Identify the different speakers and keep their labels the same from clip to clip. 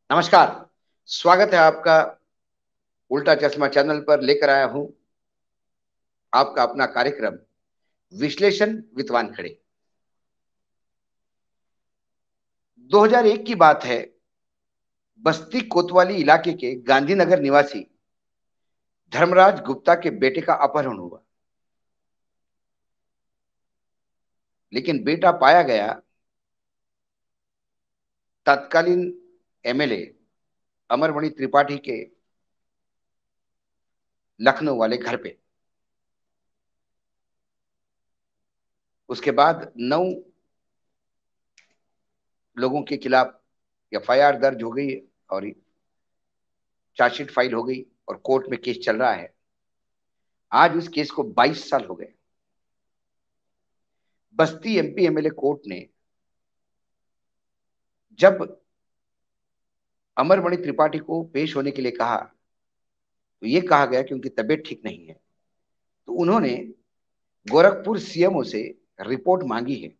Speaker 1: नमस्कार। स्वागत है आपका उल्टा चश्मा चैनल पर। लेकर आया हूं आपका अपना कार्यक्रम विश्लेषण विद वानखेड़े। 2001 की बात है। बस्ती कोतवाली इलाके के गांधीनगर निवासी धर्मराज गुप्ता के बेटे का अपहरण हुआ, लेकिन बेटा पाया गया तत्कालीन एमएलए अमरमणि त्रिपाठी के लखनऊ वाले घर पे। उसके बाद 9 लोगों के खिलाफ एफआईआर दर्ज हो गई और चार्जशीट फाइल हो गई और कोर्ट में केस चल रहा है। आज उस केस को 22 साल हो गए। बस्ती एमपी एमएलए कोर्ट ने जब अमरमणि त्रिपाठी को पेश होने के लिए कहा तो ये कहा गया कि उनकी तबीयत ठीक नहीं है। तो उन्होंने गोरखपुर सीएमओ से रिपोर्ट मांगी है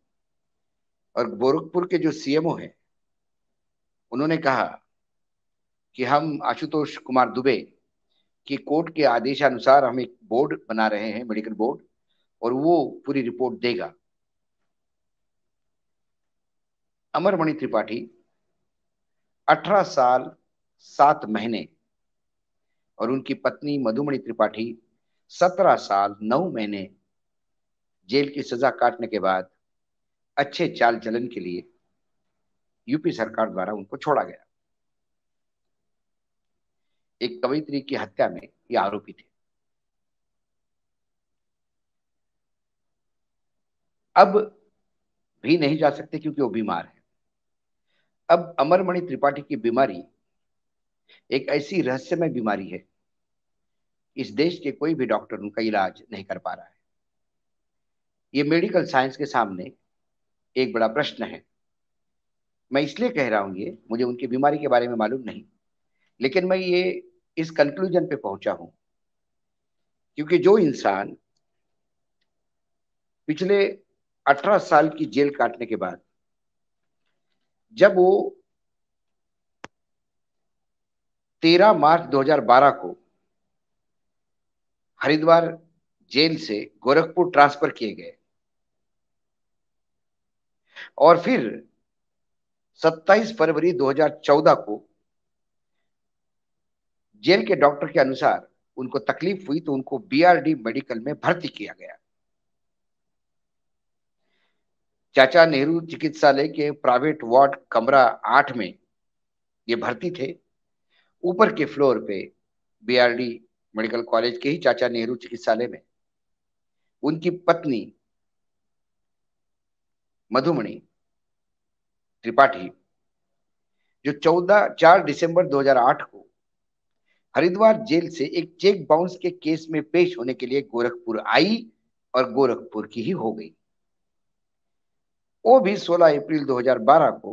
Speaker 1: और गोरखपुर के जो सीएमओ हैं उन्होंने कहा कि हम आशुतोष कुमार दुबे की कोर्ट के आदेशानुसार हम एक बोर्ड बना रहे हैं, मेडिकल बोर्ड, और वो पूरी रिपोर्ट देगा। अमरमणि त्रिपाठी 18 साल 7 महीने और उनकी पत्नी मधुमणि त्रिपाठी 17 साल 9 महीने जेल की सजा काटने के बाद अच्छे चाल चलन के लिए यूपी सरकार द्वारा उनको छोड़ा गया। एक कवयित्री की हत्या में ये आरोपी थे। अब भी नहीं जा सकते क्योंकि वो बीमार है। अब अमरमणि त्रिपाठी की बीमारी एक ऐसी रहस्यमय बीमारी है, इस देश के कोई भी डॉक्टर उनका इलाज नहीं कर पा रहा है। ये मेडिकल साइंस के सामने एक बड़ा प्रश्न है। मैं इसलिए कह रहा हूं, ये मुझे उनकी बीमारी के बारे में मालूम नहीं, लेकिन मैं ये इस कंक्लूजन पे पहुंचा हूं क्योंकि जो इंसान पिछले 18 साल की जेल काटने के बाद जब वो 13 मार्च 2012 को हरिद्वार जेल से गोरखपुर ट्रांसफर किए गए और फिर 27 फरवरी 2014 को जेल के डॉक्टर के अनुसार उनको तकलीफ हुई तो उनको बीआरडी मेडिकल में भर्ती किया गया। चाचा नेहरू चिकित्सालय के प्राइवेट वार्ड कमरा 8 में ये भर्ती थे। ऊपर के फ्लोर पे बीआरडी मेडिकल कॉलेज के ही चाचा नेहरू चिकित्सालय में उनकी पत्नी मधुमणि त्रिपाठी, जो 4 दिसंबर 2008 को हरिद्वार जेल से एक चेक बाउंस के केस में पेश होने के लिए गोरखपुर आई और गोरखपुर की ही हो गई। वो भी 16 अप्रैल 2012 को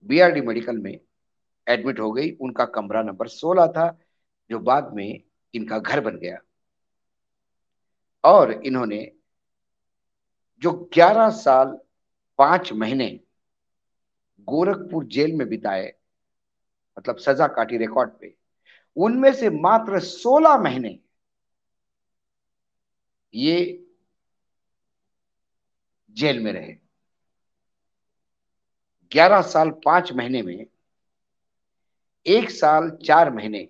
Speaker 1: बीआरडी मेडिकल में एडमिट हो गई। उनका कमरा नंबर 16 था, जो बाद में इनका घर बन गया। और इन्होंने जो 11 साल 5 महीने गोरखपुर जेल में बिताए, मतलब सजा काटी रिकॉर्ड पे, उनमें से मात्र 16 महीने ये जेल में रहे। 11 साल 5 महीने में 1 साल 4 महीने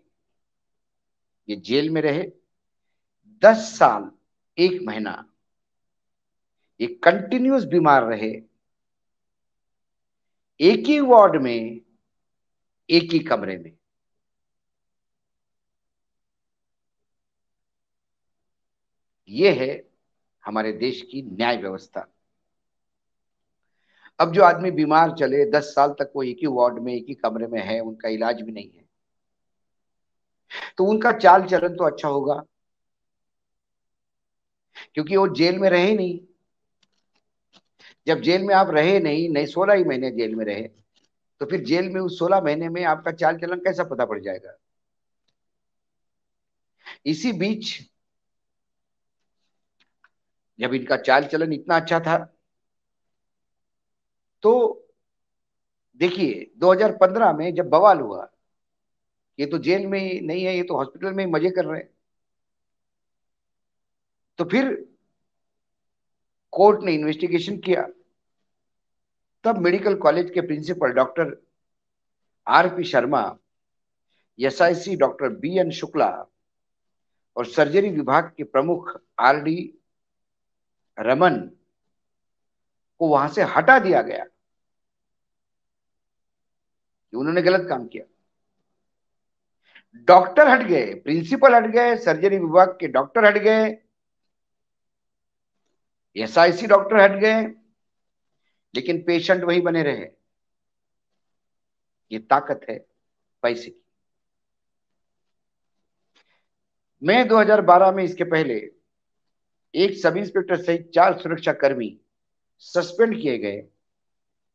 Speaker 1: ये जेल में रहे। 10 साल 1 महीना ये कंटिन्यूस बीमार रहे, एक ही वार्ड में, एक ही कमरे में। ये है हमारे देश की न्याय व्यवस्था। अब जो आदमी बीमार चले 10 साल तक वो एक ही वार्ड में, एक ही कमरे में है, उनका इलाज भी नहीं है, तो उनका चाल चलन तो अच्छा होगा क्योंकि वो जेल में रहे नहीं। जब जेल में आप रहे नहीं, नहीं 16 ही महीने जेल में रहे, तो फिर जेल में उस 16 महीने में आपका चाल चलन कैसा पता पड़ जाएगा। इसी बीच जब इनका चाल चलन इतना अच्छा था तो देखिए 2015 में जब बवाल हुआ, ये तो जेल में ही नहीं है, ये तो हॉस्पिटल में ही मजे कर रहे हैं, तो फिर कोर्ट ने इन्वेस्टिगेशन किया। तब मेडिकल कॉलेज के principal doctor R P Sharma, SIC doctor B N Shukla और सर्जरी विभाग के प्रमुख आर डी रमन को वहां से हटा दिया गया कि उन्होंने गलत काम किया। डॉक्टर हट गए, प्रिंसिपल हट गए, सर्जरी विभाग के डॉक्टर हट गए, एसआईसी डॉक्टर हट गए, लेकिन पेशेंट वही बने रहे। ये ताकत है पैसे की। मई 2012 में इसके पहले एक सब इंस्पेक्टर सहित 4 सुरक्षा कर्मी सस्पेंड किए गए,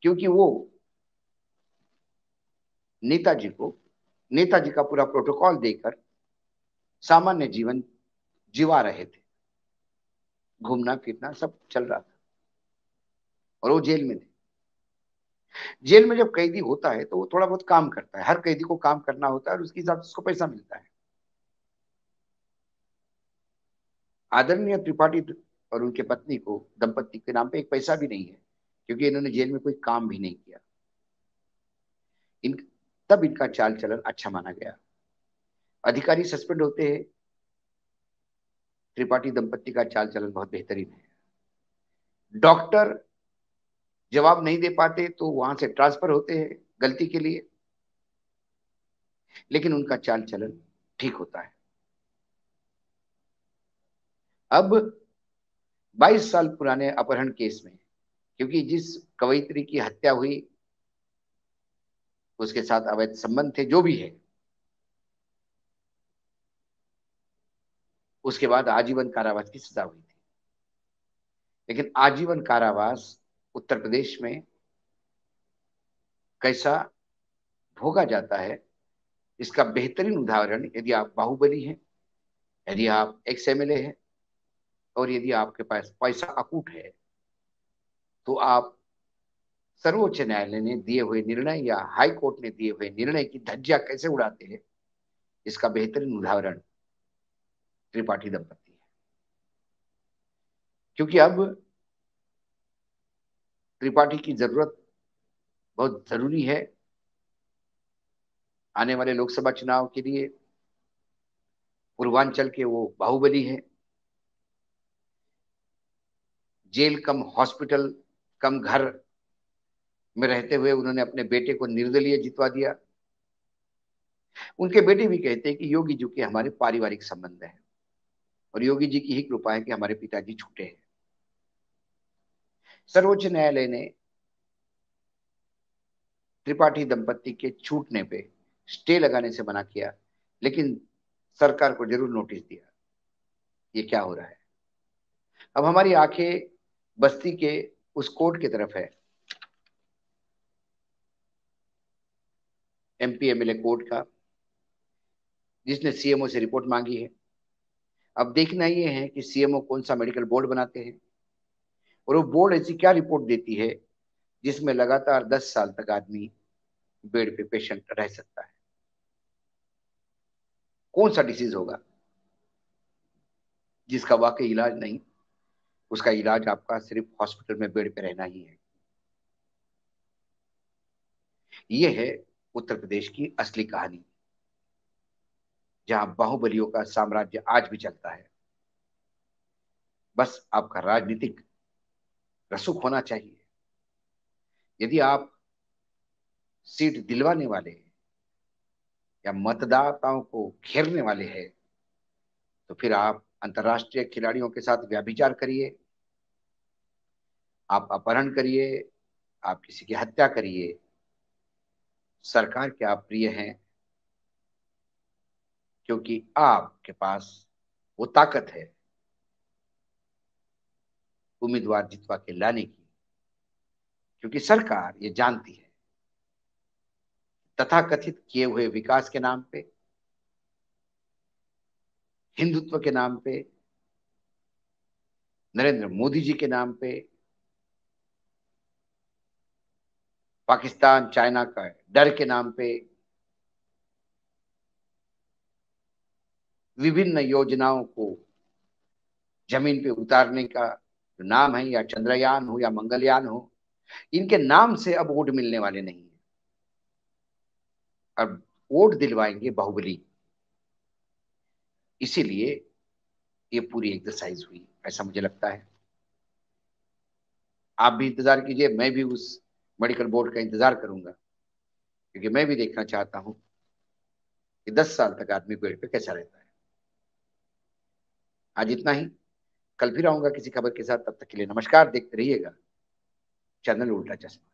Speaker 1: क्योंकि वो नेताजी को नेताजी का पूरा प्रोटोकॉल देकर सामान्य जीवन जीवा रहे थे। घूमना फिरना सब चल रहा था और वो जेल में थे। जेल में जब कैदी होता है तो वो थोड़ा बहुत काम करता है, हर कैदी को काम करना होता है और उसके हिसाब से उसको पैसा मिलता है। आदरणीय त्रिपाठी और उनके पत्नी को, दंपति के नाम पे एक पैसा भी नहीं है, क्योंकि इन्होंने जेल में कोई काम भी नहीं किया। इन तब इनका चाल चलन अच्छा माना गया। अधिकारी सस्पेंड होते हैं, त्रिपाठी दंपति का चाल चलन बहुत बेहतरीन है। डॉक्टर जवाब नहीं दे पाते तो वहां से ट्रांसफर होते हैं गलती के लिए, लेकिन उनका चाल चलन ठीक होता है। अब 22 साल पुराने अपहरण केस में, क्योंकि जिस कवयित्री की हत्या हुई उसके साथ अवैध संबंध थे, जो भी है, उसके बाद आजीवन कारावास की सजा हुई थी। लेकिन आजीवन कारावास उत्तर प्रदेश में कैसा भोगा जाता है, इसका बेहतरीन उदाहरण, यदि आप बाहुबली हैं, यदि आप एक्स एमएलए हैं और यदि आपके पास पैसा अकूट है, तो आप सर्वोच्च न्यायालय ने दिए हुए निर्णय या हाई कोर्ट ने दिए हुए निर्णय की धज्जियां कैसे उड़ाते हैं, इसका बेहतरीन उदाहरण त्रिपाठी दंपति है। क्योंकि अब त्रिपाठी की जरूरत बहुत जरूरी है आने वाले लोकसभा चुनाव के लिए। पूर्वांचल के वो बाहुबली है। जेल कम हॉस्पिटल कम घर में रहते हुए उन्होंने अपने बेटे को निर्दलीय जितवा दिया। उनके बेटे भी कहते हैं कि योगी जी के हमारे पारिवारिक संबंध है और योगी जी की ही कृपा है कि हमारे पिताजी छूटे हैं। सर्वोच्च न्यायालय ने त्रिपाठी दंपति के छूटने पे स्टे लगाने से मना किया, लेकिन सरकार को जरूर नोटिस दिया ये क्या हो रहा है। अब हमारी आंखें बस्ती के उस कोर्ट की तरफ है, एमपी एमएलए कोर्ट का, जिसने सीएमओ से रिपोर्ट मांगी है। अब देखना ये है कि सीएमओ कौन सा मेडिकल बोर्ड बनाते हैं और वो बोर्ड ऐसी क्या रिपोर्ट देती है जिसमें लगातार 10 साल तक आदमी बेड पे पेशेंट रह सकता है। कौन सा डिसीज होगा जिसका वाकई इलाज नहीं, उसका इलाज आपका सिर्फ हॉस्पिटल में बेड पे रहना ही है। ये है उत्तर प्रदेश की असली कहानी, जहां बाहुबलियों का साम्राज्य आज भी चलता है। बस आपका राजनीतिक रसूख होना चाहिए। यदि आप सीट दिलवाने वाले या मतदाताओं को घेरने वाले हैं, तो फिर आप अंतर्राष्ट्रीय खिलाड़ियों के साथ व्यभिचार करिए, आप अपहरण करिए, आप किसी की हत्या करिए। सरकार के आप प्रिय हैं क्योंकि आपके पास वो ताकत है उम्मीदवार जितवा के लाने की। क्योंकि सरकार ये जानती है तथाकथित किए हुए विकास के नाम पे, हिंदुत्व के नाम पे, नरेंद्र मोदी जी के नाम पे पाकिस्तान चाइना का डर के नाम पे विभिन्न योजनाओं को जमीन पे उतारने का जो नाम है, या चंद्रयान हो या मंगलयान हो, इनके नाम से अब वोट मिलने वाले नहीं है। अब वोट दिलवाएंगे बाहुबली। इसीलिए ये पूरी एक्सरसाइज हुई, ऐसा मुझे लगता है। आप भी इंतजार कीजिए, मैं भी उस मेडिकल बोर्ड का इंतजार करूंगा, क्योंकि मैं भी देखना चाहता हूं कि 10 साल तक आदमी पेड़ पे कैसा रहता है। आज इतना ही, कल फिर आऊंगा किसी खबर के साथ। तब तक के लिए नमस्कार, देखते रहिएगा चैनल उल्टा चश्मा।